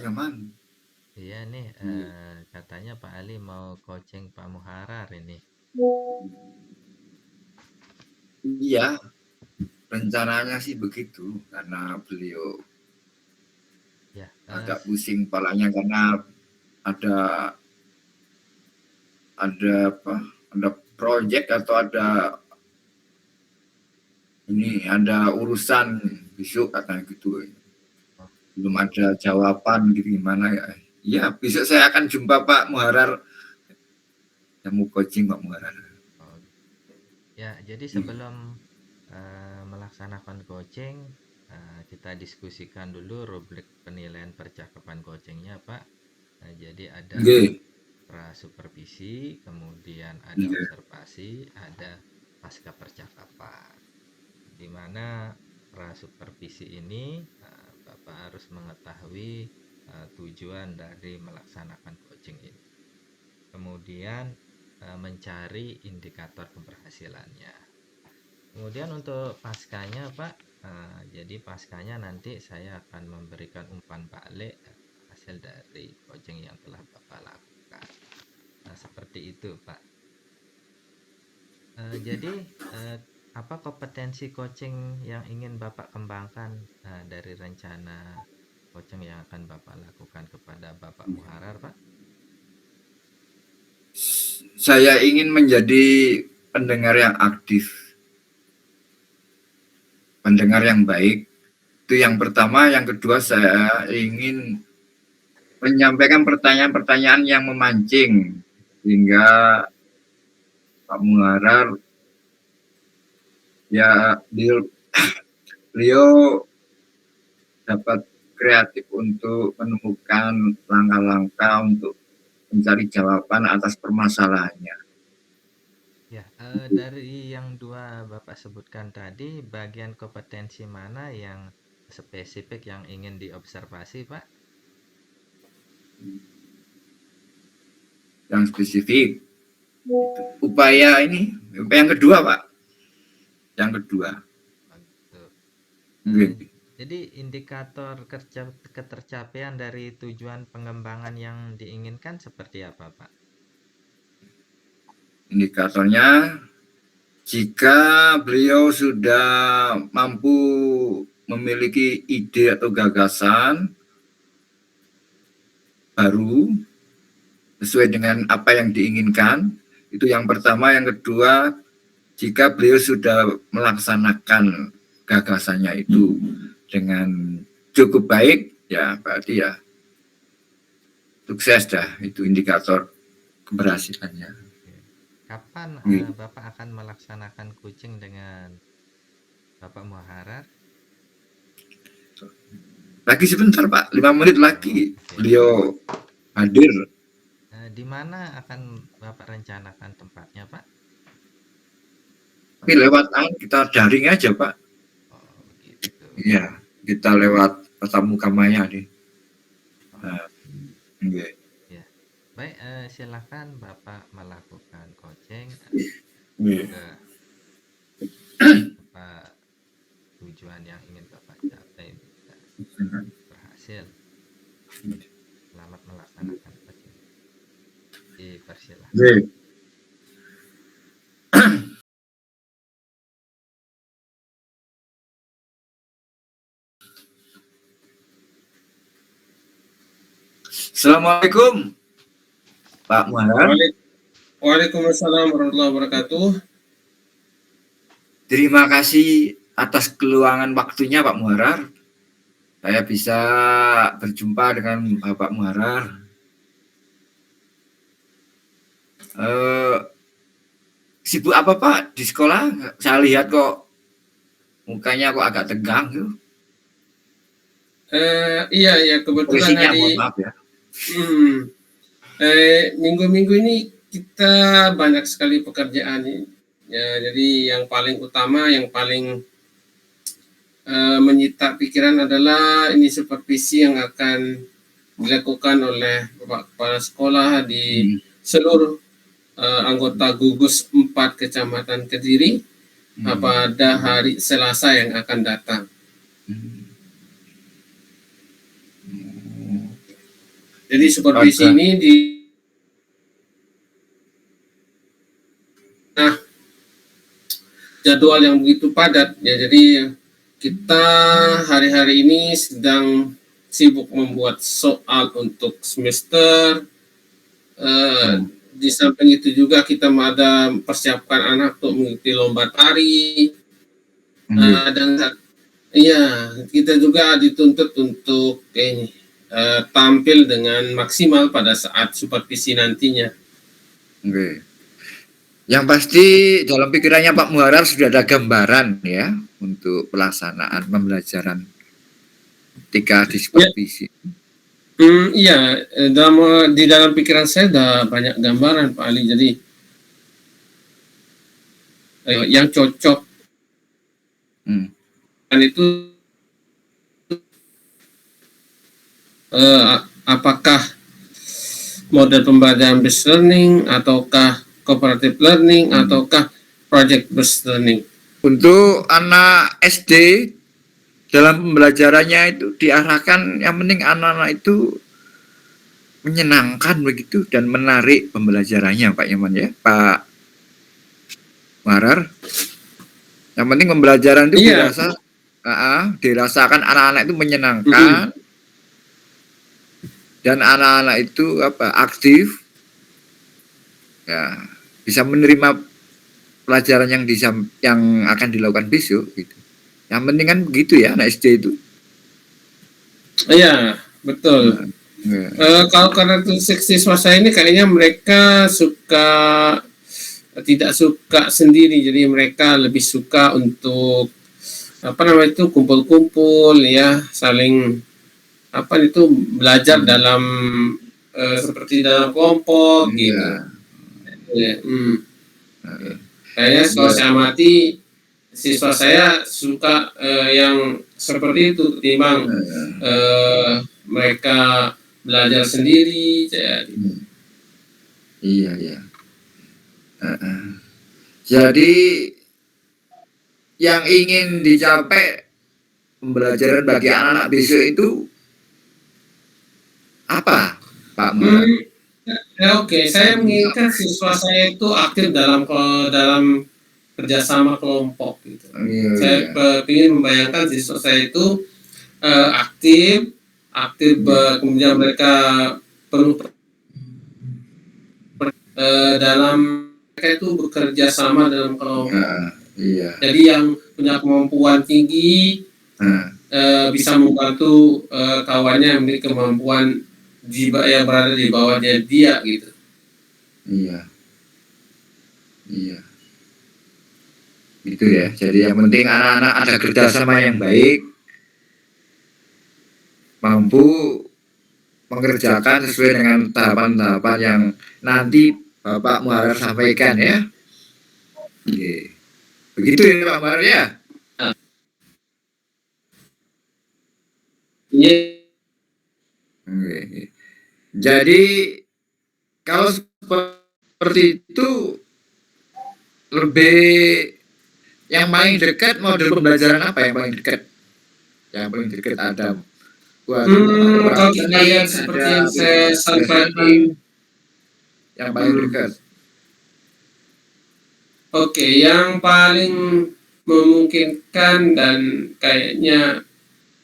Nyoman. Iya nih, Iya. katanya Pak Ali mau coaching Pak Muharar ini. Iya, rencananya sih begitu karena beliau Ya, agak pusing kepalanya karena ada ada apa? Ada proyek atau ada urusan besok katanya gitu. oh, Belum ada jawaban gitu gimana ya. Iya, besok saya akan jumpa Pak Muharar. Saya mau coaching Pak Muharar. oh. Ya, jadi Iya. sebelum melaksanakan coaching, kita diskusikan dulu rubrik penilaian percakapan coachingnya, Pak. Nah, jadi ada Oke. supervisi, kemudian ada Iya. observasi, ada pasca percakapan. Di mana supervisi ini Bapak harus mengetahui tujuan dari melaksanakan coaching ini. Kemudian mencari indikator keberhasilannya. Kemudian untuk paskanya Pak, jadi paskanya nanti saya akan memberikan umpan balik hasil dari coaching yang telah Bapak lakukan. Nah, seperti itu Pak. Jadi apa kompetensi coaching yang ingin Bapak kembangkan dari rencana coaching yang akan Bapak lakukan kepada Bapak Muharar, Pak? Saya ingin menjadi pendengar yang aktif, pendengar yang baik. Itu yang pertama. Yang kedua, saya ingin menyampaikan pertanyaan-pertanyaan yang memancing sehingga Pak Muharar ya beliau dapat kreatif untuk menemukan langkah-langkah untuk mencari jawaban atas permasalahannya. Ya, dari yang dua Bapak sebutkan tadi, bagian kompetensi mana yang spesifik yang ingin diobservasi, Pak? Yang spesifik, upaya yang kedua Pak, yang kedua. Oh, gitu. Eh, Oke. jadi indikator ketercapaian dari tujuan pengembangan yang diinginkan seperti apa, Pak? Indikatornya, jika beliau sudah mampu memiliki ide atau gagasan baru sesuai dengan apa yang diinginkan, itu yang pertama. Yang kedua, jika beliau sudah melaksanakan gagasannya itu dengan cukup baik, ya berarti ya sukses dah, itu indikator keberhasilannya. Oke. Kapan Oke. Bapak akan melaksanakan coaching dengan Bapak Muharar? Lagi sebentar Pak, 5 menit Oh, lagi oke. beliau hadir. Di mana akan Bapak rencanakan tempatnya, Pak? Tapi lewat kita daring aja Pak. Oh, gitu. Iya, kita lewat tatap muka maya nih. Oh, Nah, okay. ya. Baik, silakan Bapak melakukan coaching. Okay. Semoga apa tujuan yang ingin Bapak capai bisa berhasil. Selamat melaksanakan coaching. Dipersilahkan. Okay. Assalamualaikum Pak Muharar. Waalaikumsalam warahmatullahi wabarakatuh. Terima kasih atas keluangan waktunya Pak Muharar. Saya bisa berjumpa dengan Bapak Muharar. Sibuk apa Pak di sekolah? Saya lihat kok mukanya kok agak tegang tuh. Iya kebetulan Ekspresinya, mohon maaf ya. Minggu-minggu ini kita banyak sekali pekerjaan. Ya, jadi yang paling utama, yang paling menyita pikiran adalah ini supervisi yang akan dilakukan oleh Bapak Kepala Sekolah di seluruh anggota gugus 4 Kecamatan Kediri pada hari Selasa yang akan datang. Jadi supervisi Oke. ini di nah jadwal yang begitu padat ya. Jadi kita hari-hari ini sedang sibuk membuat soal untuk semester. Di samping itu juga kita ada persiapkan anak untuk mengikuti lomba tari. Dan iya, kita juga dituntut untuk tampil dengan maksimal pada saat supervisi nantinya. Oke. Yang pasti dalam pikirannya Pak Muharar sudah ada gambaran ya untuk pelaksanaan pembelajaran ketika di supervisi. Iya, di dalam pikiran saya ada banyak gambaran Pak Ali. Jadi yang cocok itu apakah model pembelajaran based learning ataukah cooperative learning ataukah project based learning. Untuk anak SD dalam pembelajarannya itu diarahkan yang penting anak-anak itu menyenangkan begitu dan menarik pembelajarannya Pak Yaman ya, Pak Muharar. Yang penting pembelajaran itu dirasakan anak-anak itu menyenangkan dan anak-anak itu aktif ya, bisa menerima pelajaran yang akan dilakukan besok gitu. Yang penting kan begitu ya anak SD itu. Iya, betul. Kalau karakteristik siswa saya ini kayaknya mereka tidak suka sendiri, jadi mereka lebih suka untuk kumpul-kumpul ya, saling belajar dalam seperti dalam kelompok gitu. Ya, kayaknya kalau saya amati siswa saya suka yang seperti itu ketimbang mereka belajar sendiri. Iya. Jadi yang ingin dicapai pembelajaran bagi anak-anak besok itu apa, Pak Muharar? Oke, saya menginginkan siswa saya itu aktif dalam kerjasama kelompok gitu. Saya ingin membayangkan siswa saya itu aktif, kemudian mereka perlu dalam mereka itu bekerja sama dalam kelompok. Jadi yang punya kemampuan tinggi bisa membantu kawannya yang memiliki kemampuan yang berada di bawahnya dia gitu. Iya. Gitu ya. Jadi yang penting anak-anak ada kerjasama yang baik, mampu mengerjakan sesuai dengan tahapan-tahapan yang nanti Bapak Muharar sampaikan ya. Oke. Begitu ya Pak Muharar ya. Oke. Jadi kalau seperti itu lebih yang paling dekat model pembelajaran apa yang paling dekat? Yang paling dekat ada kalau kita lihat seperti yang saya sampaikan yang paling dekat. Oke, yang paling memungkinkan dan kayaknya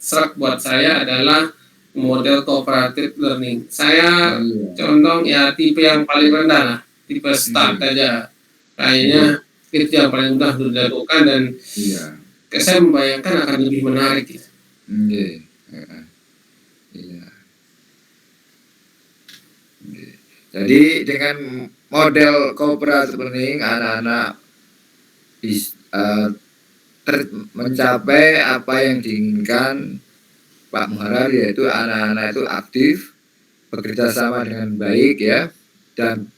serak buat saya adalah model cooperative learning. Saya condong ya tipe yang paling rendah lah, tipe start aja. Kayaknya itu yang paling mudah dilakukan dan saya membayangkan akan lebih menarik. Jadi dengan model cooperative learning anak-anak mencapai apa yang diinginkan Pak Muharar, yaitu anak-anak itu aktif, bekerja sama dengan baik ya, dan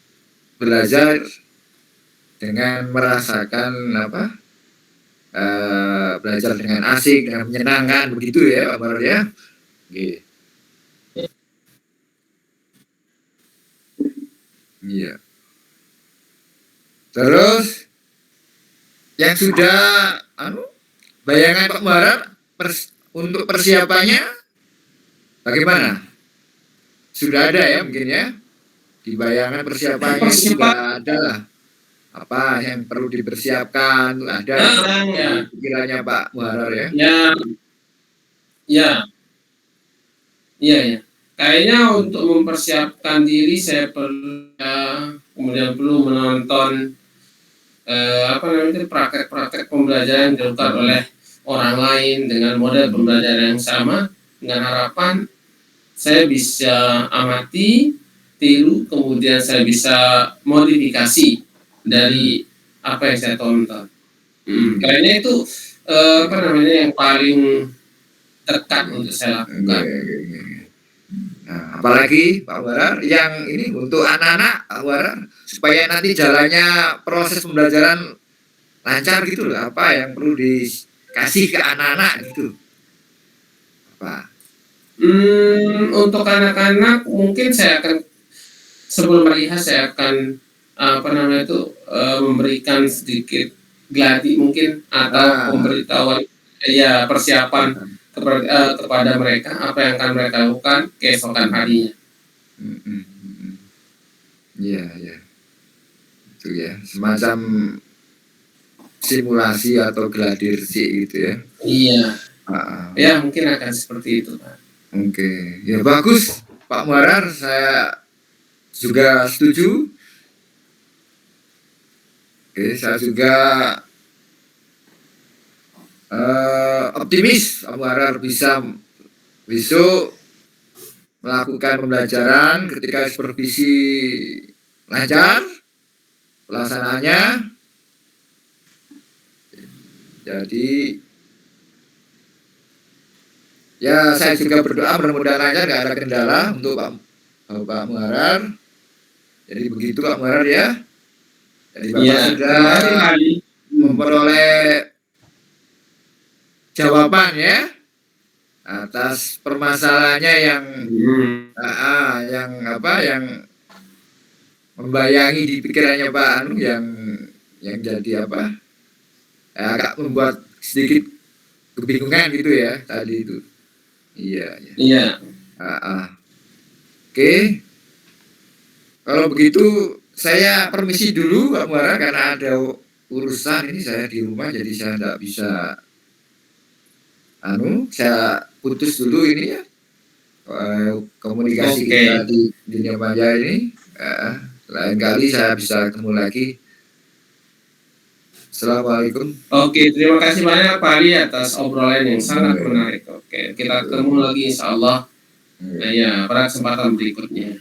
belajar dengan merasakan belajar dengan asik, dengan menyenangkan, begitu ya Pak Muharar ya. Iya. Terus yang sudah bayangan Pak Muharar untuk persiapannya bagaimana? sudah ada ya mungkin ya, di bayangan persiapannya itu Persiapan sudah ada lah apa yang perlu dipersiapkan, ada ya, di pikirannya Pak Muharar ya. ya, ya, iya, ya. Kayaknya untuk mempersiapkan diri saya perlu kemudian perlu menonton apa namanya praktek-praktek pembelajaran yang dilakukan oleh orang lain dengan model pembelajaran yang sama, dengan harapan saya bisa amati, tiru, kemudian saya bisa modifikasi dari apa yang saya tonton. Kayaknya itu apa namanya yang paling dekat untuk saya lakukan. Nah, apalagi Pak Muharar yang ini untuk anak-anak Pak Muharar supaya nanti jalannya proses pembelajaran lancar gitu loh, apa yang perlu dikasih ke anak-anak gitu apa? Untuk anak-anak mungkin saya akan sebelum melihat saya akan apa namanya itu memberikan sedikit gladi mungkin atau pemberitahuan ya persiapan kepada mereka apa yang akan mereka lakukan keesokan harinya. Iya, ya. Itu ya, semacam simulasi atau gladiresik gitu ya. Iya. Ya mungkin akan seperti itu, Pak. Oke, ya bagus Pak Muharar, saya juga setuju. Oke, saya juga optimis Pak Muharar bisa besok melakukan pembelajaran ketika supervisi lancar pelaksanaannya. Jadi ya saya juga berdoa mudah-mudahan lancar, nggak ada kendala untuk Pak Muharar. Jadi begitu Pak Muharar ya. Jadi Bapak sudah memperoleh jawaban ya atas permasalahannya yang yang membayangi di pikirannya Pak Anu yang jadi apa agak membuat sedikit kebingungan gitu ya tadi itu. Iya. Oke, kalau begitu saya permisi dulu Pak Muharar karena ada urusan ini, saya di rumah jadi saya tidak bisa saya putus dulu ini ya komunikasi kita di dunia maya ini. Lain kali saya bisa ketemu lagi. Assalamualaikum. Oke, terima kasih banyak Pak Ali atas obrolan yang sangat menarik. Oke, kita ketemu lagi insya Allah ya pada kesempatan berikutnya.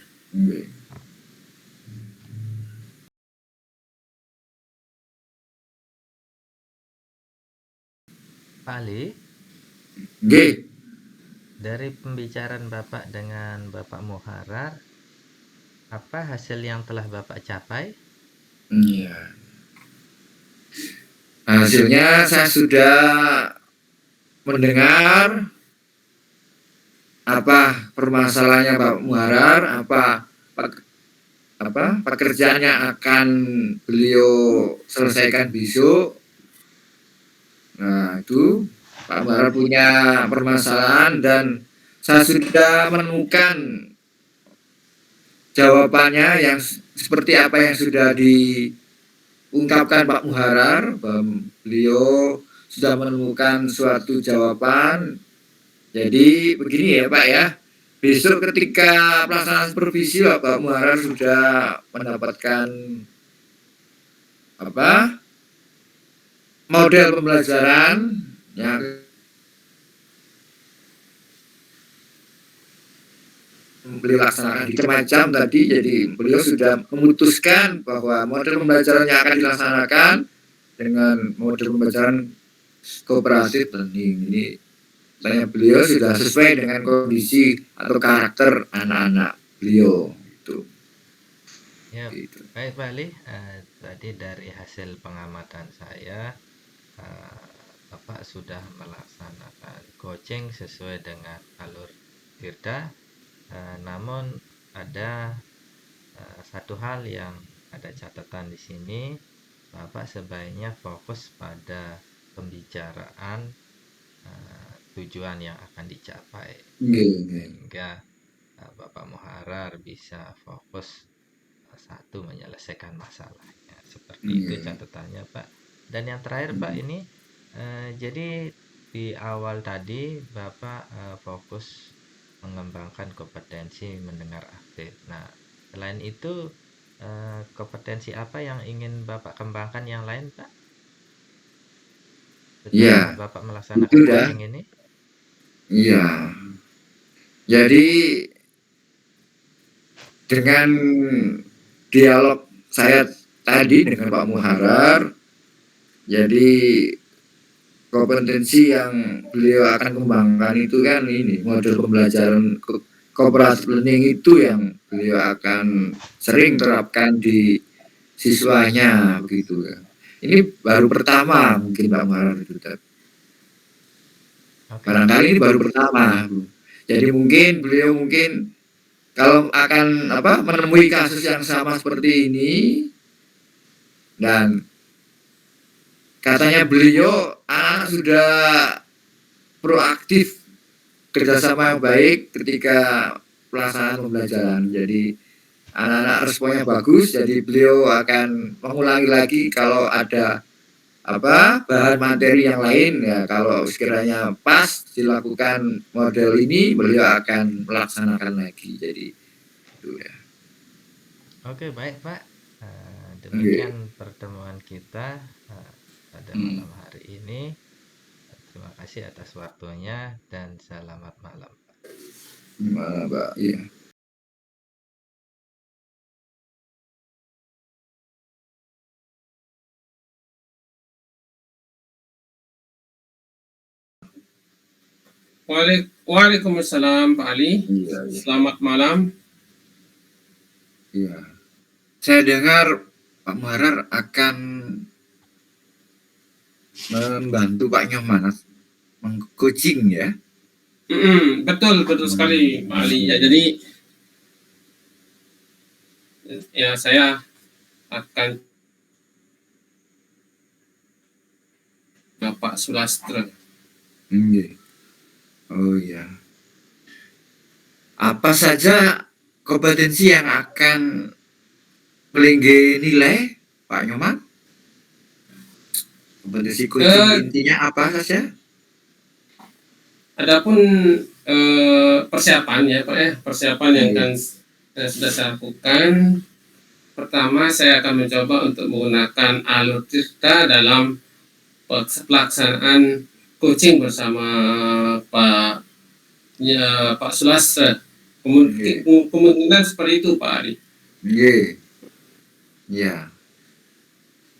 Pak Ali, dari pembicaraan Bapak dengan Bapak Muharar, apa hasil yang telah Bapak capai? Iya. Hasilnya saya sudah mendengar apa permasalahannya Pak Muharar, apa pekerjaannya akan beliau selesaikan besok. Nah, itu Pak Muharar punya permasalahan dan saya sudah menemukan jawabannya yang seperti apa yang sudah diungkapkan Pak Muharar. Beliau sudah menemukan suatu jawaban. Jadi begini ya Pak ya, besok ketika pelaksanaan supervisi Pak Muharar sudah mendapatkan model pembelajaran yang beliau laksanakan di macam tadi. Jadi beliau sudah memutuskan bahwa model pembelajaran yang akan dilaksanakan dengan model pembelajaran kooperatif learning ini beliau sudah sesuai dengan kondisi atau karakter anak-anak beliau itu. Ya, baik Pak Ali, tadi dari hasil pengamatan saya Bapak sudah melaksanakan coaching sesuai dengan alur Tirta, namun ada satu hal yang ada catatan di sini, Bapak sebaiknya fokus pada pembicaraan tujuan yang akan dicapai, sehingga Bapak Muharar bisa fokus satu menyelesaikan masalahnya. Seperti itu Iya. catatannya, Pak. Dan yang terakhir, Pak, ini jadi di awal tadi Bapak fokus mengembangkan kompetensi mendengar aktif. Nah, selain itu kompetensi apa yang ingin Bapak kembangkan yang lain, Pak? Setelah Iya, Bapak itu melaksanakan dah. coaching ini? Iya. Jadi dengan dialog saya tadi dengan Pak Muharar, jadi kompetensi yang beliau akan kembangkan itu kan ini model pembelajaran cooperative learning itu yang beliau akan sering terapkan di siswanya begitu ya. Ini baru pertama mungkin Pak Muharar itu. Oke, Barangkali ini baru pertama. Jadi mungkin beliau mungkin kalau akan menemui kasus yang sama seperti ini dan katanya beliau anak sudah proaktif kerjasama yang baik ketika pelaksanaan pembelajaran. Jadi anak-anak responnya bagus. Jadi beliau akan mengulangi lagi kalau ada bahan materi yang lain ya. Kalau sekiranya pas dilakukan model ini, beliau akan melaksanakan lagi. Jadi itu ya. oke, baik, Pak. Oke. Demikian pertemuan kita pada Hmm. malam hari ini. Terima kasih atas waktunya dan selamat malam. Gimana, Pak? Iya. Waalaikumsalam Pak Ali. Iya, iya. Selamat malam. Iya. Saya dengar Pak Muharar akan membantu Pak Nyoman meng-coaching ya. Betul sekali Pak Ali. Ya, jadi ya saya akan Bapak Sulastra. Iya. Oh iya. Apa saja kompetensi yang akan pelinggi nilai Pak Nyoman? Kompetensi coaching intinya apa saja? Adapun persiapan ya Pak ya, persiapan yang akan sudah saya lakukan. Pertama, saya akan mencoba untuk menggunakan alur cerita dalam pelaksanaan coaching bersama Pak Sulastra. Kemungkinan seperti itu Pak Ali. Iya. Ya.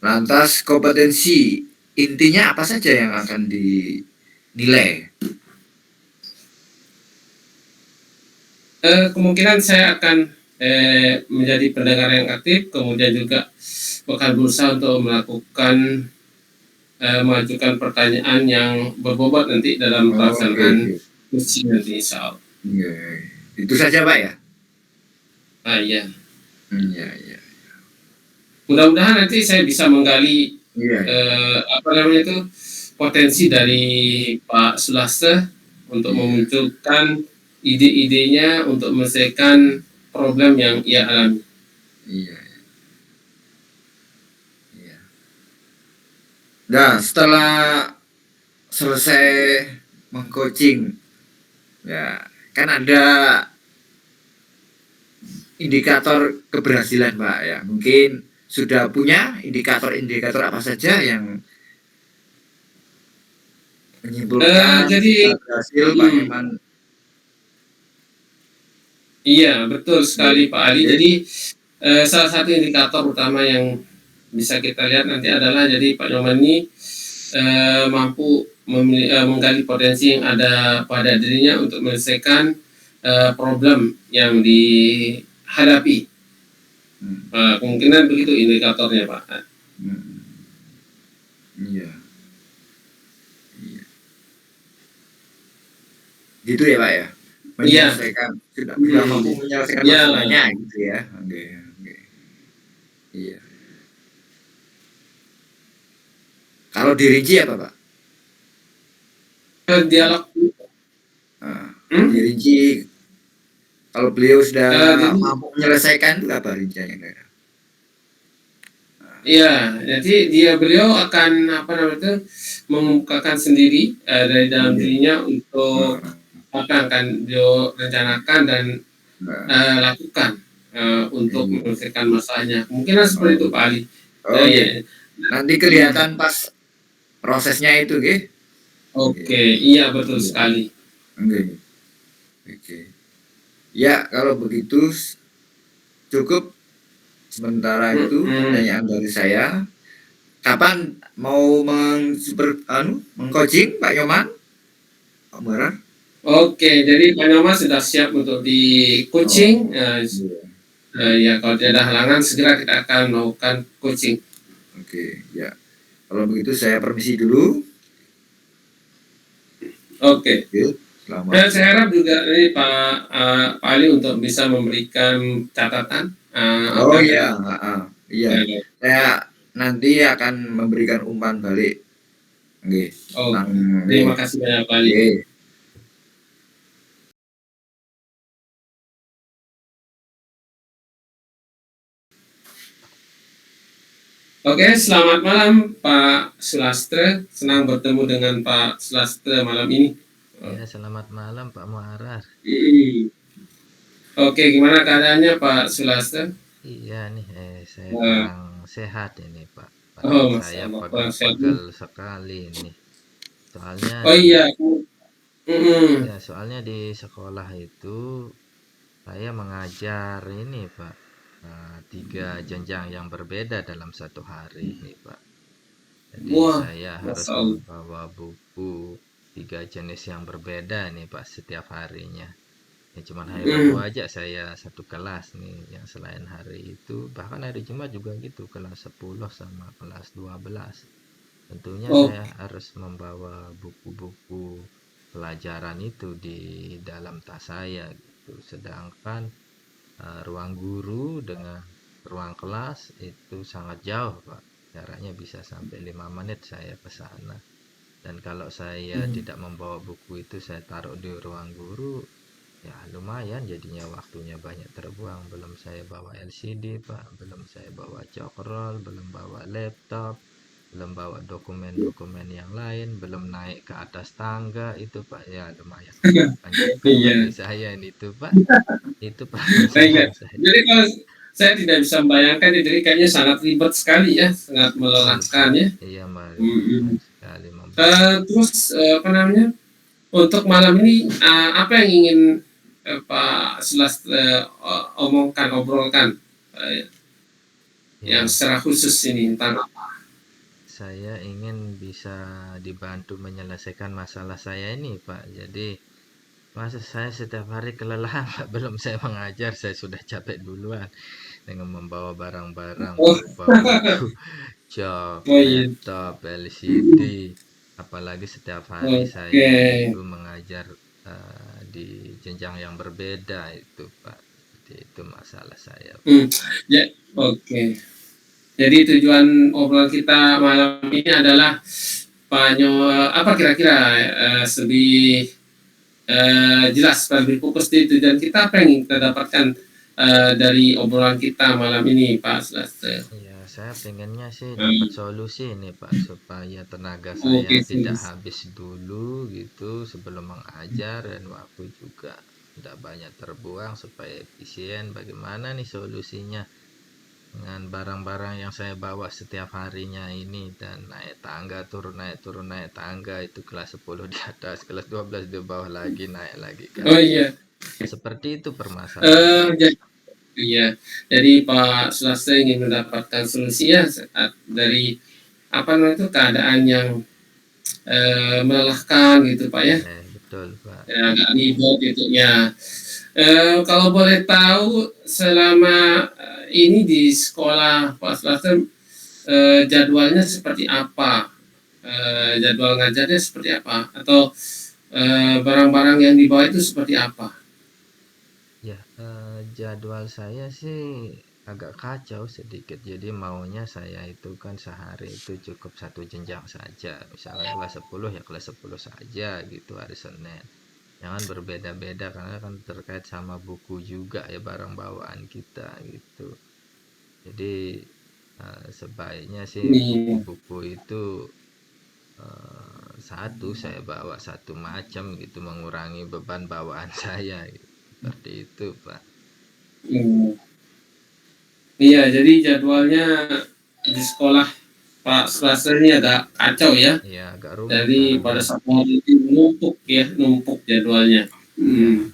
Lantas kompetensi intinya apa saja yang akan dinilai? Kemungkinan saya akan menjadi pendengar yang aktif, kemudian juga akan berusaha untuk melakukan mengajukan pertanyaan yang berbobot nanti dalam pelaksanaan misi nanti insya Allah. Itu saja Pak ya? Iya. Iya. Mudah-mudahan nanti saya bisa menggali potensi dari Pak Sulastra untuk memunculkan ide-idenya untuk menyelesaikan problem yang ia alami. Iya. Nah, setelah selesai mengcoaching, ya kan ada indikator keberhasilan Pak ya. Mungkin sudah punya indikator-indikator apa saja yang menyimpulkan jadi berhasil Pak Nyoman? Iya, betul sekali Pak Ali. Jadi salah satu indikator utama yang bisa kita lihat nanti adalah jadi Pak Nyoman ini mampu menggali potensi yang ada pada dirinya untuk menyelesaikan problem yang dihadapi. Kemungkinan begitu indikatornya Pak. Iya. Gitu ya Pak ya? Menyelesaikan, sudah mampu menyelesaikan masalahnya gitu ya. Oke. Iya. Kalau dirinci apa Pak? Dialog. Dirinci Kalau beliau sudah Jadi mampu menyelesaikan itu apa rinciannya? iya, jadi beliau akan apa namanya itu membukakan sendiri dari dalam Oke. dirinya untuk Nah, apa yang akan beliau rencanakan dan nah, lakukan untuk iya. menyelesaikan masalahnya. Kemungkinan seperti itu Oh, Pak Ali. oh Ya. iya. Nanti kelihatan pas prosesnya itu, nggih. Nggih. Oke, iya betul Iya. sekali. Nggih. Oke. Ya, kalau begitu cukup sementara itu Mm-mm. pertanyaan dari saya. Kapan mau mengcoaching Pak Yoman? Pak Muarar? Oke, jadi Pak Nyoman sudah siap untuk di coaching. Oh, iya. Ya, kalau tidak ada halangan, segera kita akan melakukan coaching. Oke, ya. Kalau begitu saya permisi dulu. Oke. Oke, selamat. Dan saya harap juga ini Pak Ali untuk bisa memberikan catatan Oh apa iya, iya. yang Saya nanti akan memberikan umpan balik. Oke, oh, tentang terima kasih banyak Pak Ali. Oke. Oke, selamat malam Pak Sulastra. Senang bertemu dengan Pak Sulastra malam ini. Ya, selamat malam Pak Muarar. Oke, gimana keadaannya Pak Sulastra? Iya nih, saya Nah, kurang sehat ini Pak. oh, Badan Masya saya Allah, kurang sehat. pegel-pegel sekali nih. Soalnya Oh di iya, mm-mm. soalnya di sekolah itu saya mengajar ini Pak, 3 jenjang yang berbeda dalam satu hari nih Pak. Jadi Wah, saya harus Masya Allah. membawa buku 3 jenis yang berbeda nih Pak setiap harinya. Ya cuman hari Rabu Mm. aja saya satu kelas nih, yang selain hari itu bahkan hari Jumat juga gitu, kelas 10 sama kelas 12. Tentunya Oh, saya harus membawa buku-buku pelajaran itu di dalam tas saya gitu. Sedangkan ruang guru dengan ruang kelas itu sangat jauh, Pak. Jaraknya bisa sampai 5 menit saya ke sana. Dan kalau saya mm. tidak membawa buku itu saya taruh di ruang guru, ya lumayan jadinya waktunya banyak terbuang. Belum saya bawa LCD Pak, belum saya bawa cokrol, belum bawa laptop, belum bawa dokumen-dokumen yang lain, belum naik ke atas tangga itu Pak. Ya lumayan panjang Iya. bagi saya ini tuh Pak. Itu Baik. permasalahan saya. Jadi kalau saya tidak bisa membayangkan, jadi kayaknya sangat ribet sekali ya, sangat Betul melelahkan Pak. ya. Iya melelahkan Mm-mm. sekali membawa. Terus apa namanya? Untuk malam ini apa yang ingin Pak Sulas omongkan, obrolkan yang Ya, secara khusus ini tentang saya ingin bisa dibantu menyelesaikan masalah saya ini Pak. Jadi masa saya setiap hari kelelahan Pak. Belum saya mengajar saya sudah capek duluan dengan membawa barang-barang oh, berupa buku, cok, oh iya, laptop, LCD. Apalagi setiap hari oke. saya itu mengajar di jenjang yang berbeda itu Pak. Jadi itu masalah saya. Hmm, ya, oke. Jadi tujuan obrolan kita malam ini adalah apa kira-kira lebih jelas, lebih fokus di tujuan kita, apa yang ingin kita dapatkan dari obrolan kita malam ini, Pak Slastra. Ya, saya pengennya sih dapat Hmm, solusi nih Pak, supaya tenaga saya oke, tidak sih. habis dulu gitu sebelum mengajar, dan waktu juga tidak banyak terbuang supaya efisien. Bagaimana nih solusinya dengan barang-barang yang saya bawa setiap harinya ini, dan naik tangga, turun naik, turun naik tangga, itu kelas 10 di atas, kelas 12 di bawah lagi, naik lagi ke Oh atas. iya, Seperti itu permasalahannya. iya. Jadi Pak Slastra ingin mendapatkan solusi ya dari apa namanya itu keadaan yang melelahkan gitu Pak ya. Betul Pak. Ya, agak ribet gitu ya. Kalau boleh tahu selama ini di sekolah Pak Slastra jadwalnya seperti apa? Jadwal ngajarnya seperti apa? Atau barang-barang yang dibawa itu seperti apa? Ya, jadwal saya sih agak kacau sedikit. Jadi maunya saya itu kan sehari itu cukup satu jenjang saja. Misalnya kelas 10 ya kelas 10 saja gitu hari Senin. jangan berbeda-beda karena kan terkait sama buku juga ya, barang bawaan kita gitu. Jadi sebaiknya sih Iya. buku-buku itu satu saya bawa satu macam gitu, mengurangi beban bawaan saya gitu. Seperti itu Pak. Iya. Iya, jadi jadwalnya di sekolah Pak Selasa ini agak kacau ya. Ya agak rumit Jadi karena pada satu hari itu numpuk jadwalnya. ya Hmm.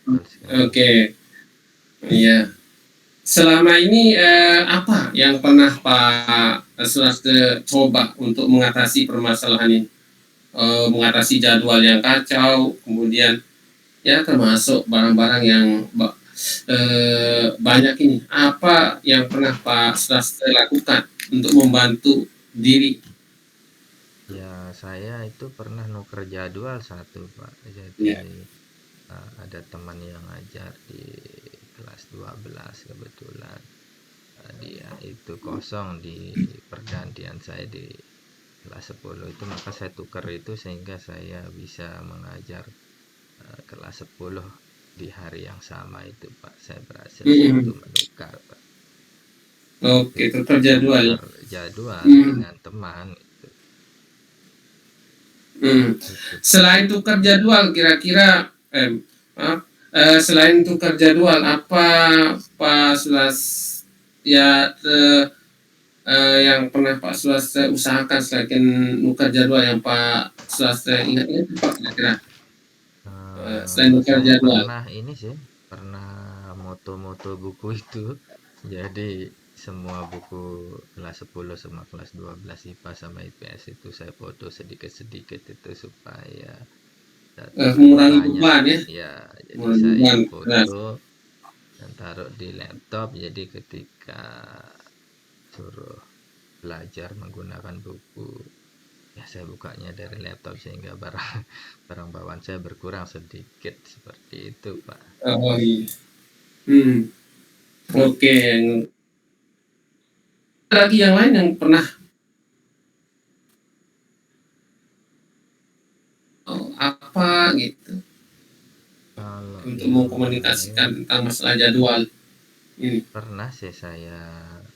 betul sekali. Oke, iya. Selama ini apa yang pernah Pak Selasa coba untuk mengatasi permasalahan ini? Mengatasi jadwal yang kacau, kemudian ya termasuk barang-barang yang banyak ini. Apa yang pernah Pak Selasa lakukan untuk membantu diri? Ya saya itu pernah nuker jadwal satu Pak. Jadi Ya. ada teman yang ngajar di kelas 12 kebetulan. Dia itu kosong di pergantian saya di kelas 10 itu, maka saya tukar itu sehingga saya bisa mengajar kelas 10 di hari yang sama itu Pak. Saya berhasil Hmm. satu menukar Pak. Oke, Itu tukar jadwal ya. tukar jadwal Hmm. dengan teman itu. Hmm. Itu Pak. Selain tukar jadwal, kira-kira selain tukar jadwal, apa Pak Sulas ya yang pernah Pak Sulas usahakan selain tukar jadwal yang Pak Sulas ingat-ingat Pak kira-kira selain tukar Saya jadwal? pernah ini sih, pernah moto-moto buku itu. Jadi semua buku kelas 10 sama kelas 12 IPA sama IPS itu saya foto sedikit-sedikit itu supaya Mengurangi rupanya beban ya, ya, jadi mengurangi saya beban. Keras. foto dan taruh di laptop, jadi ketika suruh belajar menggunakan buku ya saya bukanya dari laptop sehingga barang bawaan saya berkurang sedikit seperti itu Pak. Oh iya. Hmm. Oke. Lagi yang lain yang pernah apa gitu Kalau untuk yang mengkomunikasikan lain tentang masalah jadwal ini? pernah sih saya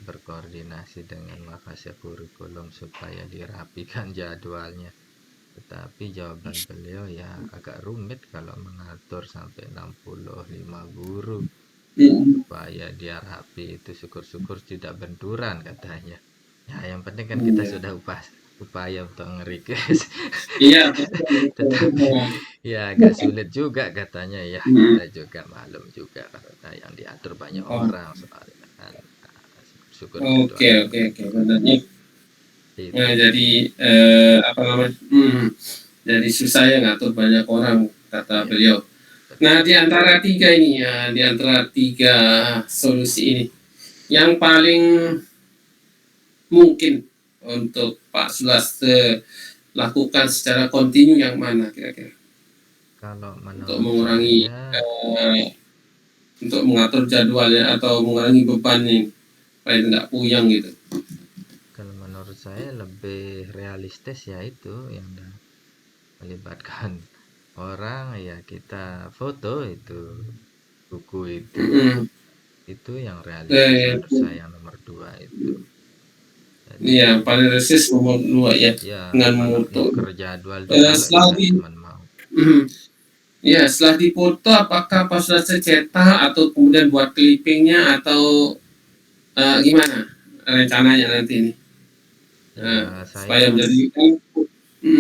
berkoordinasi dengan Makassar Kurikulum supaya dirapikan jadwalnya, tetapi jawaban beliau ya agak rumit kalau mengatur sampai 65 guru Hmm. supaya dia rapi itu, syukur-syukur tidak benturan katanya. Ya yang penting kan kita Iya. sudah upaya untuk nge-request. Iya, betul, betul, Tetapi betul. ya agak sulit juga katanya ya, Hmm. kita juga maklum juga karena yang diatur banyak Oh, orang soalnya kan. Nah, syukur oke, jadwalnya oke, oke. betul Benar. itu Pak. Jadi apa namanya? Jadi susah ya ngatur banyak orang kata Ya beliau. Nah, betul. di antara tiga ini ya, di antara tiga solusi ini, yang paling mungkin untuk Pak Sulas lakukan secara kontinu yang mana kira-kira Kalau untuk menurut mengurangi saya, untuk mengatur jadwalnya atau mengurangi bebannya supaya tidak puyeng gitu. kalau menurut saya lebih realistis ya itu yang melibatkan orang, ya kita foto itu buku Mm-mm. itu yang realistis menurut saya, yang nomor 2 itu. Iya, Jadi paling resist nomor 2 ya ya dengan kalau moto. nuker jadwal itu kalau Setelah juga di teman mau. ya setelah dipoto apakah pas sudah cetak atau kemudian buat clippingnya atau gimana rencananya nanti ini Ya supaya saya menjadi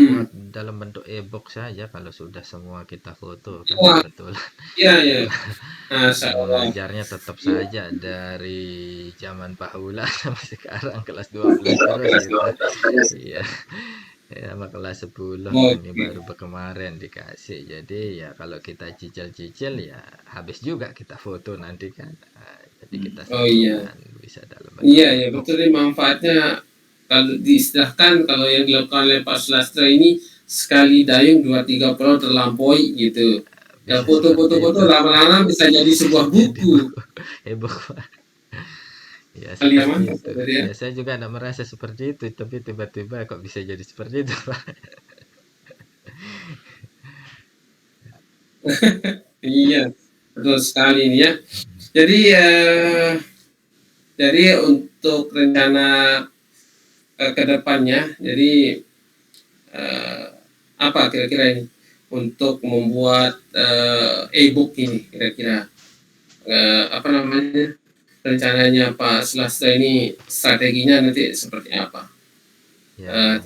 buat dalam bentuk e-book saja kalau sudah semua kita foto kan, wah kebetulan iya ya gua Masya Allah. mengajarnya tetap saja dari zaman Paula sampai sekarang kelas 12 terus gitu. Iya. Ya sama kelas 10 ini Oke. baru kemarin dikasih. Jadi ya kalau kita cicil-cicil ya habis juga kita foto nanti kan. Nah, jadi kita Oh iya. sambungkan bisa dalam bentuk Iya ya e-book. betul ini manfaatnya kalau diistilahkan kalau yang dilakukan oleh Pak Sulastra ini sekali dayung dua tiga pulau terlampaui gitu. Ya Bisa seperti foto-foto itu. lama-lama bisa jadi sebuah Jadi buku. e-book. Ya Kali yang seperti mantap itu. tadi ya. Ya saya juga tidak merasa seperti itu, tapi tiba-tiba kok bisa jadi seperti itu, Pak. Iya, betul sekali ini ya. Jadi untuk rencana ke depannya, jadi eh, apa kira-kira ini untuk membuat e-book ini kira-kira apa namanya rencananya Pak Selasa ini strateginya nanti seperti apa? Ya,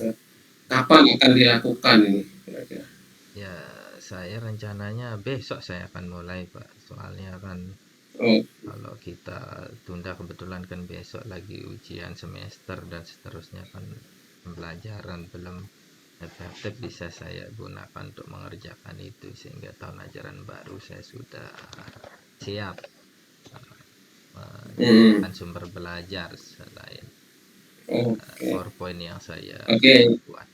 Kapan akan dilakukan ini kira-kira? ya, saya rencananya besok saya akan mulai, Pak. Soalnya kan Oh, kalau kita tunda, kebetulan kan besok lagi ujian semester dan seterusnya, kan pembelajaran belum efektif bisa saya gunakan untuk mengerjakan itu, sehingga tahun ajaran baru saya sudah siap hmm, menjadikan sumber belajar selain oke, PowerPoint yang saya oke, buat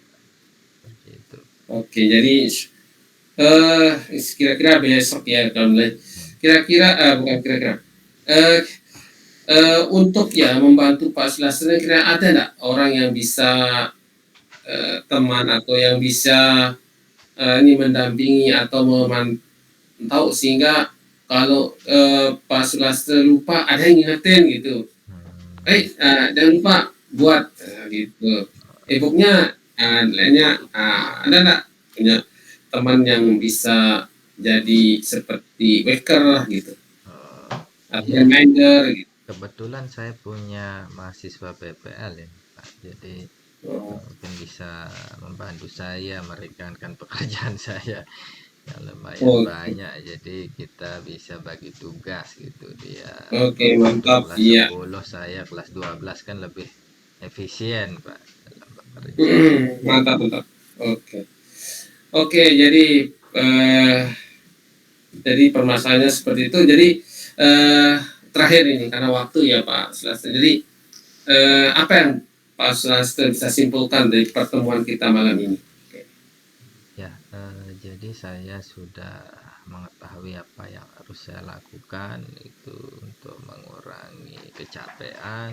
seperti itu. oke. Jadi kira-kira besok ya kalau mulai. Hmm. Kira-kira bukan kira-kira. Eh, untuk ya membantu Pak Selasa, kira ada nggak orang yang bisa teman atau yang bisa ini mendampingi atau memantau sehingga kalau Pak Sulastro lupa ada yang ngingetin gitu. Hmm. Jangan lupa buat gitu. E-booknya lainnya ada nggak punya teman yang bisa jadi seperti waker lah gitu Oh, atau iya, reminder gitu. kebetulan saya punya mahasiswa PPL ya, Pak. Jadi Oh, mungkin bisa membantu saya meringankan pekerjaan saya yang lumayan oke, banyak. Jadi kita bisa bagi tugas gitu. Dia oke, mantap, kelas iya. 10, saya kelas 12, kan lebih efisien, Pak, dalam bekerja. Mantap, mantap. Oke, oke. Eh, jadi permasalahannya seperti itu. Jadi eh, terakhir ini karena waktu ya Pak Selasa. Jadi apa yang Pak Selasa bisa simpulkan dari pertemuan kita malam ini? Oke. Ya, jadi saya sudah mengetahui apa yang harus saya lakukan itu untuk mengurangi kecapean.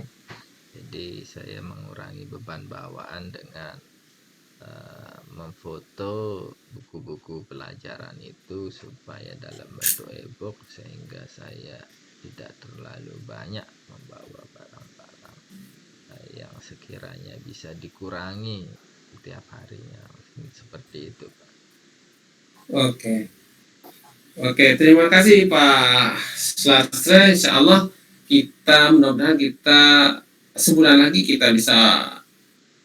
Jadi saya mengurangi beban bawaan dengan memfoto buku-buku pelajaran itu supaya dalam bentuk e-book, sehingga saya tidak terlalu banyak membawa barang-barang yang sekiranya bisa dikurangi setiap harinya. Seperti itu, Pak. Oke. Oke, terima kasih Pak Selasa. Insya Allah kita mudah-mudahan kita sebulan lagi kita bisa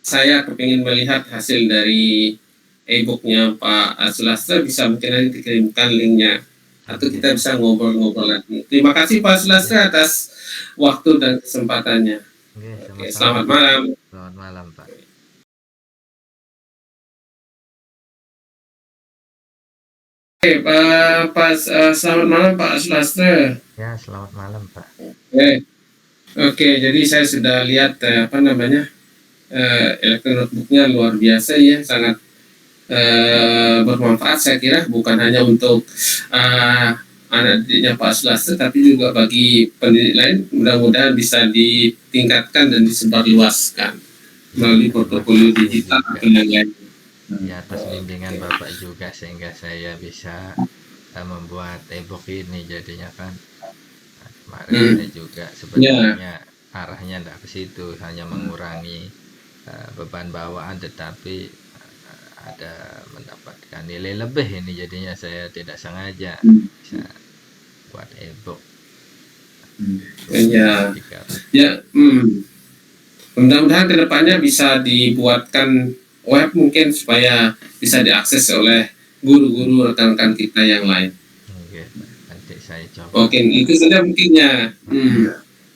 saya kepingin melihat hasil dari e-booknya Pak Selasa, bisa mungkin nanti dikirimkan linknya atau Oke, kita bisa ngobrol-ngobrol lagi. Terima kasih Pak ya, Selasa atas waktu dan kesempatannya. oke, Oke, sama-sama, selamat Pak. malam. Selamat malam, Pak. Oke, selamat malam Pak Selasa. Ya, selamat malam, Pak. Oke, jadi saya sudah lihat apa namanya elektronik notebooknya luar biasa ya, sangat bermanfaat saya kira bukan hanya untuk uh, anak didiknya Pak Selasa tapi juga bagi pendidik lain, mudah-mudahan bisa ditingkatkan dan disebarluaskan Ya, melalui terima portofolio kasih digital juga. atau yang lain. Ya, atas bimbingan Bapak juga sehingga saya bisa membuat e-book ini jadinya kan. Nah, kemarin saya Hmm. juga Ya, sebetulnya arahnya tidak ke situ, hanya mengurangi beban bawaan, tetapi ada mendapatkan nilai lebih ini, jadinya saya tidak sengaja bisa buat e-book ya, jika ya. Mudah-mudahan kedepannya bisa dibuatkan web mungkin supaya bisa diakses oleh guru-guru rekan-rekan kita yang lain. mungkin nanti saya coba Oke, itu saja mungkin ya.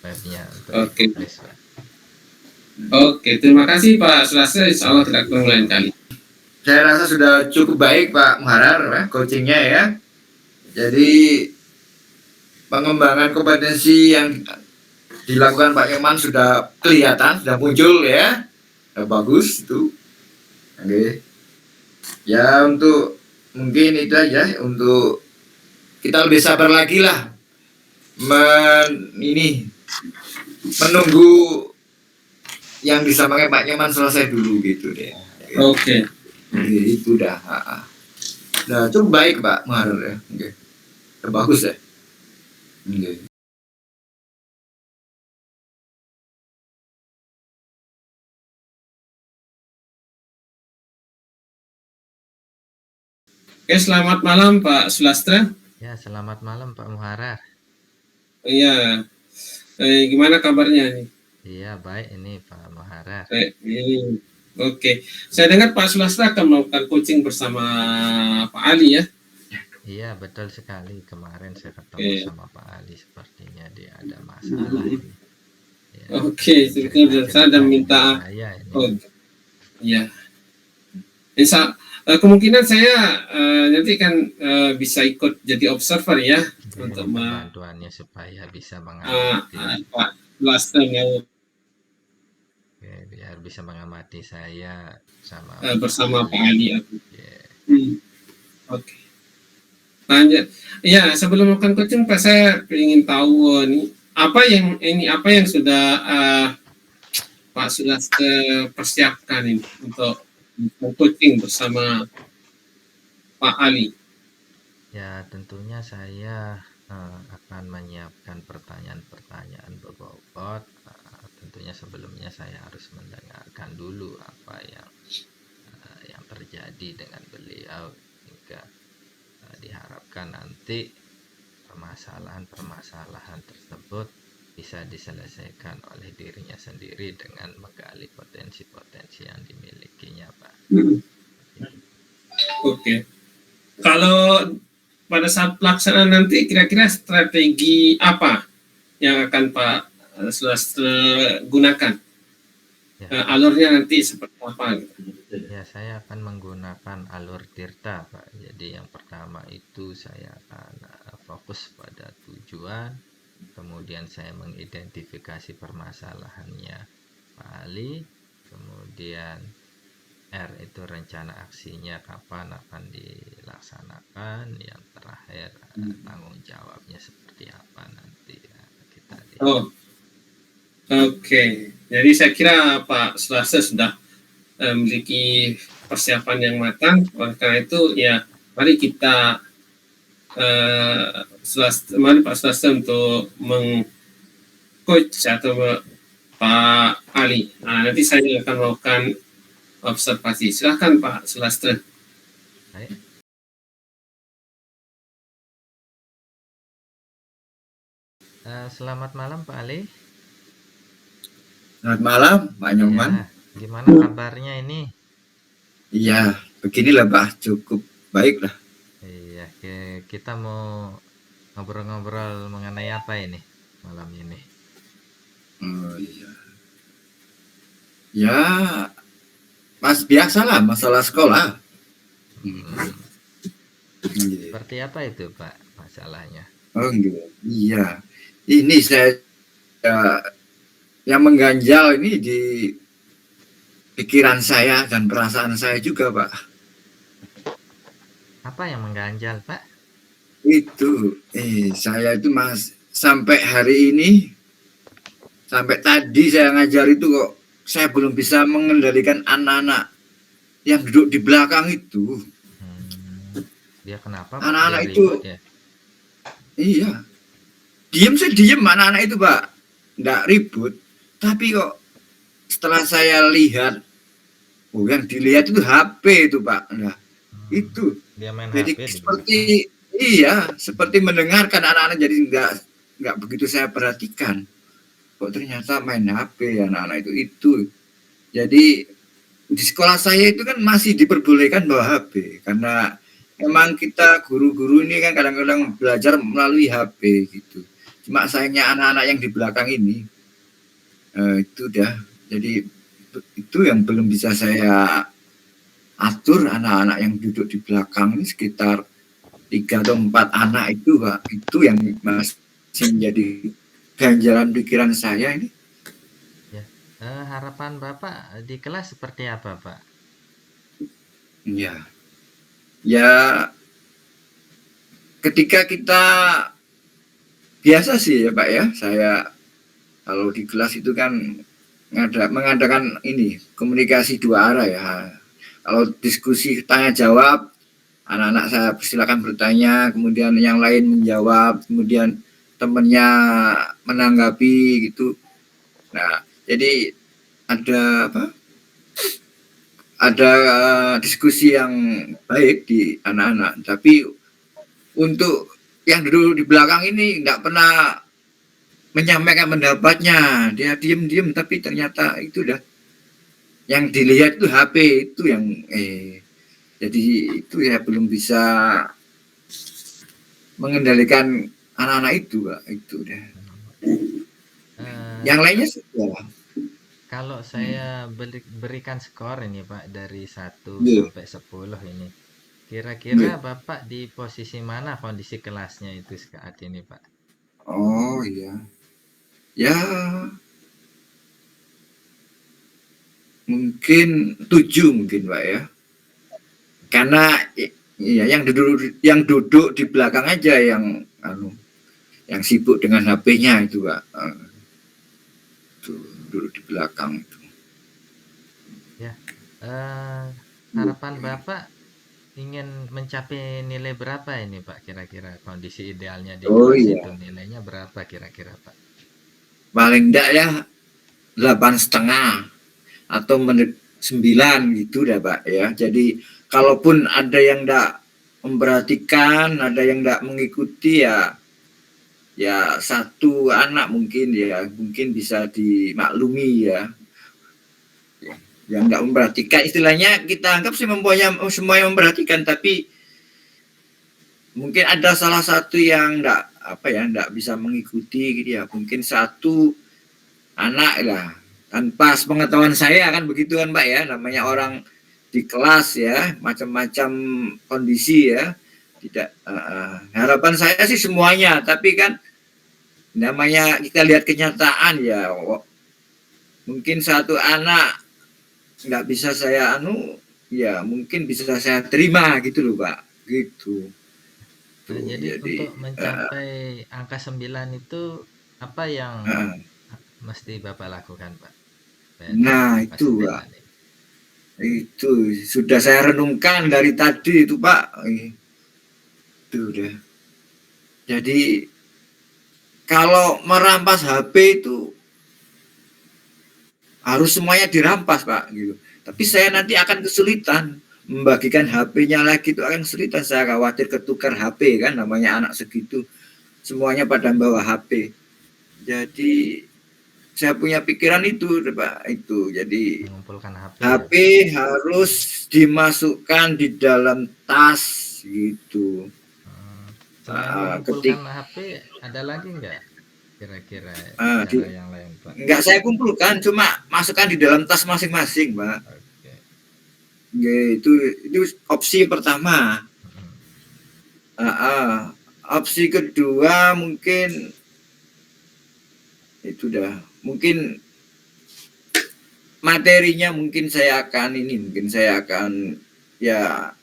webnya untuk Oke, e-book list, Pak. oke. Terima kasih Pak Selasa. Insya Allah kita ketemu lain kali. Saya rasa sudah cukup baik Pak Muharar coachingnya ya. Jadi pengembangan kompetensi yang dilakukan Pak Nyoman sudah kelihatan, sudah muncul ya. Bagus itu. Oke. Ya untuk mungkin itu aja untuk kita lebih sabar lagi lah menunggu yang disampaikan Pak Nyoman selesai dulu gitu deh. Oke. Jadi itu dah. Nah, itu baik Pak Muharrar ya. Nggih. Bagus ya. Nggih. Oke, selamat malam Pak Sulastra. Ya, selamat malam Pak Muharrar. Iya, gimana kabarnya nih? Iya, baik ini Pak Muharrar. Oke, saya dengar Pak Sulastra akan melakukan coaching bersama Pak Ali ya? Iya, betul sekali. Kemarin saya ketemu sama Pak Ali, sepertinya dia ada masalah ini. Ya, Oke, sebetulnya saya ada minta. Saya ini. Oh, iya. Kemungkinan saya nanti kan bisa ikut jadi observer ya untuk bantuannya supaya bisa mengamati Pak Sulastra biar bisa mengamati saya sama bersama Pak Ali. Yeah. Oke. Lanjut. Ya, sebelum melakukan coaching Pak, saya ingin tahu nih apa yang sudah Pak sudah persiapkan ini untuk coaching bersama Pak Ali. Ya, tentunya saya akan menyiapkan pertanyaan-pertanyaan berbobot. Tentunya sebelumnya saya harus mendengarkan dulu apa yang terjadi dengan beliau hingga diharapkan nanti permasalahan tersebut bisa diselesaikan oleh dirinya sendiri dengan menggali potensi-potensi yang dimilikinya, Pak. Oke. Kalau pada saat pelaksanaan nanti kira-kira strategi apa yang akan Pak Sulastra gunakan? Ya. Alurnya nanti seperti apa? Ya, saya akan menggunakan alur tirta, Pak. Jadi yang pertama itu saya akan fokus pada tujuan, kemudian saya mengidentifikasi permasalahannya Pak Ali, kemudian R itu rencana aksinya kapan akan dilaksanakan, yang terakhir tanggung jawabnya seperti apa nanti ya, kita Oke. Jadi saya kira Pak Sulastra sudah memiliki persiapan yang matang. Oleh karena itu ya mari kita mari Pak Sulastra untuk meng-coach atau Pak Ali. Nah, nanti saya akan melakukan observasi. Silakan Pak Sulastra. Baik. Selamat malam Pak Ali. Selamat malam Pak Nyoman. Ya, gimana kabarnya ini? Iya, beginilah Pak, cukup baik lah. Iya, kita mau ngobrol-ngobrol mengenai apa ini malam ini? Oh iya. Ya, biasalah masalah sekolah. Seperti apa itu Pak masalahnya? Oh iya, ini saya yang mengganjal ini di pikiran saya dan perasaan saya juga Pak. Apa yang mengganjal Pak? Itu, saya itu sampai hari ini, sampai tadi saya ngajar itu kok saya belum bisa mengendalikan anak-anak yang duduk di belakang itu. Dia kenapa? Anak-anak itu, ya? Iya, diem anak-anak itu Pak, nggak ribut. Tapi kok setelah saya lihat, yang dilihat itu HP itu Pak. Nah, itu. Dia main jadi HP seperti mendengarkan anak-anak, jadi nggak begitu saya perhatikan. Kok ternyata main HP anak-anak itu. Jadi di sekolah saya itu kan masih diperbolehkan bawa HP karena memang kita guru-guru ini kan kadang-kadang belajar melalui HP gitu. Cuma sayangnya anak-anak yang di belakang ini itu dah. Jadi itu yang belum bisa saya atur, anak-anak yang duduk di belakang ini sekitar 3 atau 4 anak itu Pak. Itu yang masih menjadi ganjalan pikiran saya ini. Ya. Harapan Bapak di kelas seperti apa Pak? Ya ketika kita biasa sih ya Pak ya, saya kalau di kelas itu kan mengadakan ini komunikasi 2 arah ya. Kalau diskusi tanya jawab anak-anak saya silakan bertanya, kemudian yang lain menjawab, kemudian temannya menanggapi gitu. Nah, jadi ada apa? Ada diskusi yang baik di anak-anak, tapi untuk yang duduk di belakang ini nggak pernah menyampaikan pendapatnya, dia diem-diem, tapi ternyata itu udah yang dilihat itu HP itu yang jadi itu ya belum bisa mengendalikan anak-anak itu, Pak. Itu deh. Yang lainnya sudah. Kalau saya berikan skor ini Pak dari 1 Iya. sampai 10 ini. Iya. Kira-kira Bapak di posisi mana kondisi kelasnya itu saat ini Pak? Oh iya. Ya mungkin 7 mungkin Pak ya. Karena iya yang duduk di belakang aja yang sibuk dengan HP-nya itu Pak. Tuh, duduk di belakang itu. Ya. Harapan Bapak ingin mencapai nilai berapa ini Pak kira-kira kondisi idealnya di Oh kelas iya. itu nilainya berapa kira-kira Pak? Paling enggak ya 8,5 atau 9 gitu dah Pak ya. Jadi kalaupun ada yang enggak memperhatikan, ada yang enggak mengikuti ya satu anak mungkin bisa dimaklumi ya. Yang enggak memperhatikan istilahnya kita anggap sih semuanya memperhatikan, tapi mungkin ada salah satu yang enggak bisa mengikuti gitu ya. Mungkin satu anak lah tanpa pengetahuan saya kan begitu kan Pak ya, namanya orang di kelas ya, macam-macam kondisi ya. Tidak harapan saya sih semuanya, tapi kan namanya kita lihat kenyataan ya, mungkin satu anak nggak bisa saya ya mungkin bisa saya terima gitu loh Pak, gitu. Tuh, Jadi jadi untuk mencapai angka 9 itu apa yang mesti Bapak lakukan Pak? nah itu Pak, itu sudah saya renungkan dari tadi itu Pak. Itu udah. Jadi kalau merampas HP itu harus semuanya dirampas Pak gitu. Tapi saya nanti akan kesulitan membagikan HP-nya lagi, itu akan kesulitan. Saya khawatir ketukar HP kan, namanya anak segitu semuanya pada bawa HP. Jadi saya punya pikiran itu Pak, itu. Jadi mengumpulkan HP ya HP Pak? harus dimasukkan di dalam tas gitu. Selain Ketik mengumpulkan HP ada lagi nggak kira-kira cara yang lain Pak? Enggak saya kumpulkan, cuma masukkan di dalam tas masing-masing Pak. Oke. Itu opsi pertama. Opsi kedua mungkin itu dah, mungkin materinya mungkin saya akan ya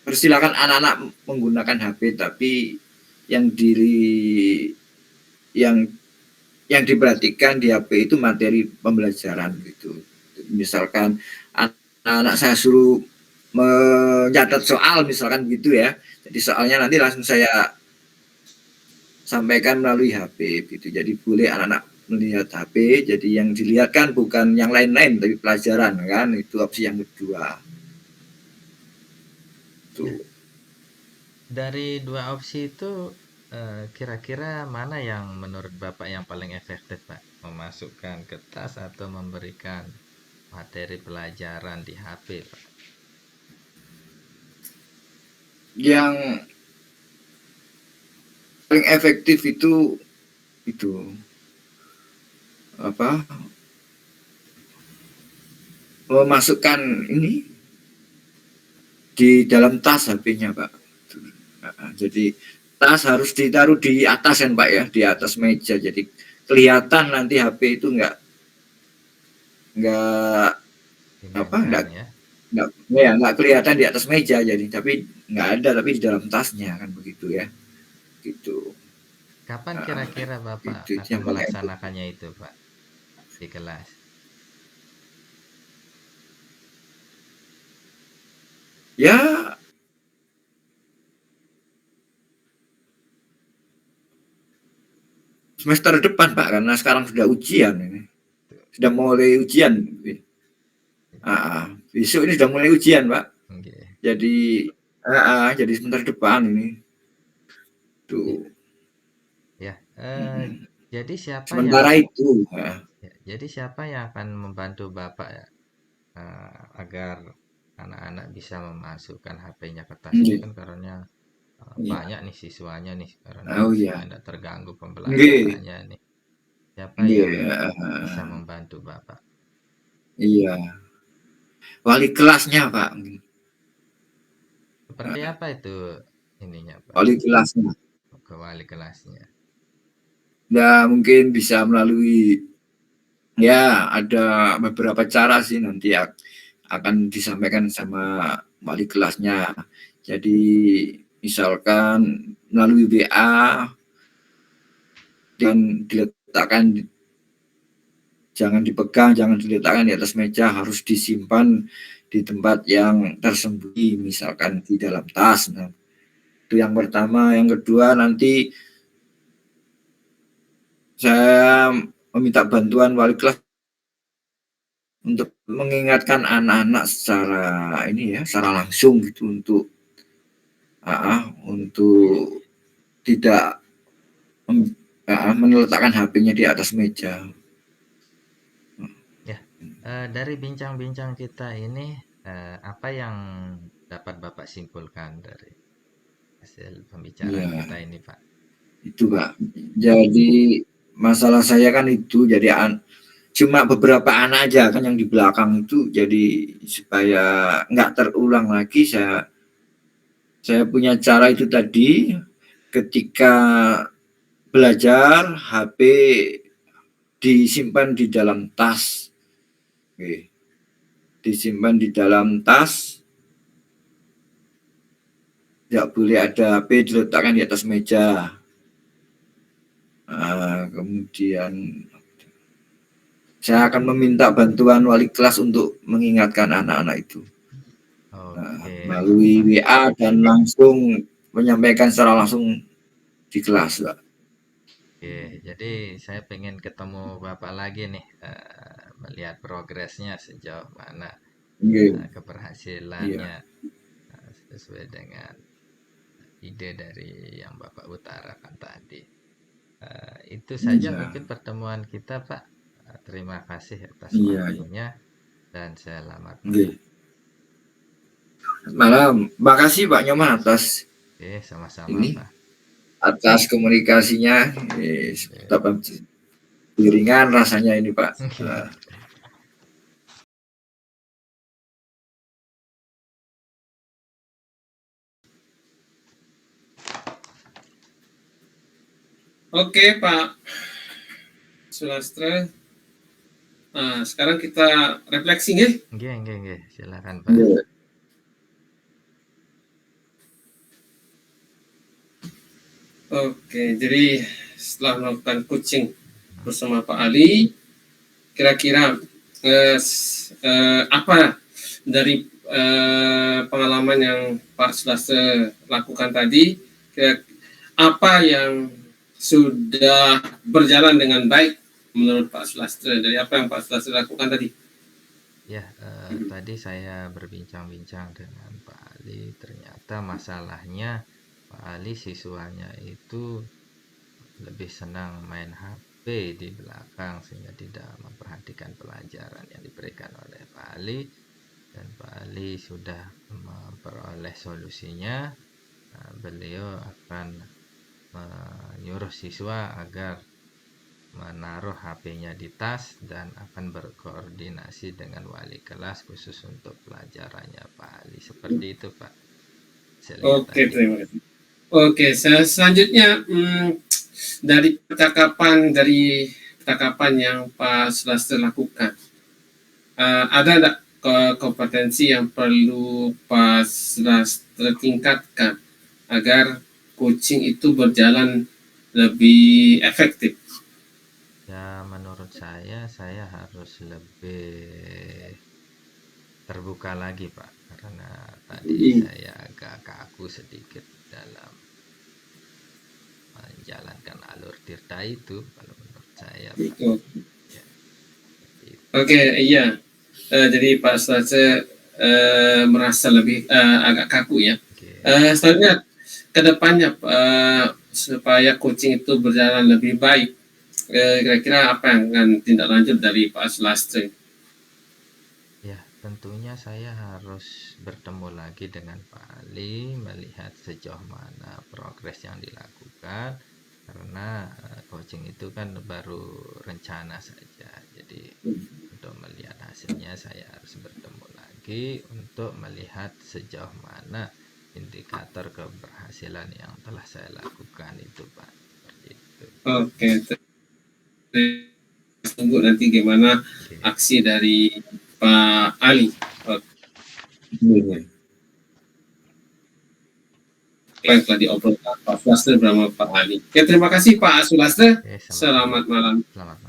persilakan anak-anak menggunakan HP, tapi yang yang diperhatikan di HP itu materi pembelajaran gitu. Misalkan anak-anak saya suruh mencatat soal misalkan gitu ya. Jadi soalnya nanti langsung saya sampaikan melalui HP gitu. Jadi boleh anak-anak melihat HP, jadi yang dilihat kan bukan yang lain-lain tapi pelajaran kan, itu opsi yang kedua. Tuh. Dari 2 opsi itu kira-kira mana yang menurut Bapak yang paling efektif Pak? Memasukkan ke tas atau memberikan materi pelajaran di HP Pak? Yang paling efektif itu apa? Memasukkan ini di dalam tas HP-nya Pak. Jadi tas harus ditaruh di atas kan Pak ya, di atas meja. Jadi kelihatan nanti HP itu enggak kelihatan di atas meja, jadi tapi nggak ada, tapi di dalam tasnya kan begitu ya, gitu. Kapan kira-kira Bapak itu akan melaksanakannya itu Pak di kelas? Ya semester depan Pak, karena sekarang sudah ujian ini. Sudah mulai ujian. Besok ini sudah mulai ujian Pak. Nggih. Jadi semester depan ini. Tuh. Ya, jadi siapa Sementara yang itu. jadi siapa yang akan membantu Bapak ya agar anak-anak bisa memasukkan HP-nya ke tas ini kan karena banyak nih siswanya nih karena Oh supaya iya. tidak terganggu Nggih. pembelajarannya nih. Siapa yang Nggih. bisa membantu Bapak? Iya. Wali kelasnya Pak. Seperti apa itu ininya Pak? Wali kelasnya. Ke wali kelasnya. Nah, mungkin bisa melalui ya ada beberapa cara sih nanti akan disampaikan sama wali kelasnya. Jadi misalkan melalui WA dan diletakkan, jangan dipegang, jangan diletakkan di atas meja, harus disimpan di tempat yang tersembunyi, misalkan di dalam tas. Nah, itu yang pertama. Yang kedua, nanti saya meminta bantuan wali kelas untuk mengingatkan anak-anak secara langsung gitu untuk tidak meletakkan HP-nya di atas meja. Ya, dari bincang-bincang kita ini apa yang dapat Bapak simpulkan dari hasil pembicaraan Ya, kita ini, Pak? itu Pak. Jadi masalah saya kan itu jadi cuma beberapa anak aja kan yang di belakang itu, jadi supaya nggak terulang lagi saya punya cara itu tadi. Ketika belajar, HP disimpan di dalam tas. Oke. Disimpan di dalam tas, tidak boleh ada HP diletakkan di atas meja. Kemudian saya akan meminta bantuan wali kelas untuk mengingatkan anak-anak itu Oke, melalui Bapak. WA dan langsung menyampaikan secara langsung di kelas, Pak. Oke, jadi saya pengen ketemu Bapak lagi nih, melihat progresnya sejauh mana Iya, iya, keberhasilannya sesuai dengan ide dari yang Bapak utarakan tadi. Itu saja iya, mungkin pertemuan kita, Pak. Terima kasih atas iya, iya. waktunya dan selamat Oke. malam. Malam, makasih Pak Nyoman atas Oke, sama-sama, ini, Pak. atas komunikasinya. Oke. Dapat ringan rasanya ini Pak. Oke, Pak Sulastra. Nah, sekarang kita refleksi ya. Nggih, silakan, Pak. Iya. Oke, jadi setelah melakukan coaching bersama Pak Ali, kira-kira apa dari pengalaman yang Pak Sulastra lakukan tadi, apa yang sudah berjalan dengan baik menurut Pak Sulastra dari apa yang Pak Sulastra lakukan tadi? Ya, tadi saya berbincang-bincang dengan Pak Ali, ternyata masalahnya Pak Ali siswanya itu lebih senang main HP di belakang sehingga tidak memperhatikan pelajaran yang diberikan oleh Pak Ali, dan Pak Ali sudah memperoleh solusinya. Beliau akan menyuruh siswa agar menaruh HP-nya di tas dan akan berkoordinasi dengan wali kelas khusus untuk pelajarannya Pak Ali. Seperti itu, Pak. Saya lihat Oke, tadi. terima kasih. Oke, selanjutnya dari percakapan yang Pak Sulastra lakukan, ada enggak kompetensi yang perlu Pak Sulastra tingkatkan agar coaching itu berjalan lebih efektif? Ya, menurut saya harus lebih terbuka lagi, Pak, karena tadi Iya. saya agak kaku sedikit dalam menjalankan alur tirta itu kalau menurut saya, Pak. Betul. Ya, itu. Oke, iya. Jadi Pak Sulastri merasa lebih agak kaku ya. Oke. Selanjutnya ke depannya supaya coaching itu berjalan lebih baik, kira-kira apa yang akan tindak lanjut dari Pak Sulastri? Ya, tentunya saya harus bertemu lagi dengan Pak Ali, melihat sejauh mana progres yang dilakukan, karena coaching itu kan baru rencana saja. Jadi untuk melihat hasilnya saya harus bertemu lagi untuk melihat sejauh mana indikator keberhasilan yang telah saya lakukan itu, Pak. Seperti itu. Oke, tunggu nanti gimana Oke. aksi dari Pak Ali. Yang telah diobrolkan Pak Sulastri bersama Pak Ali. Oke, terima kasih Pak Sulastri. Oke, sama-sama. Selamat malam. Selamat malam.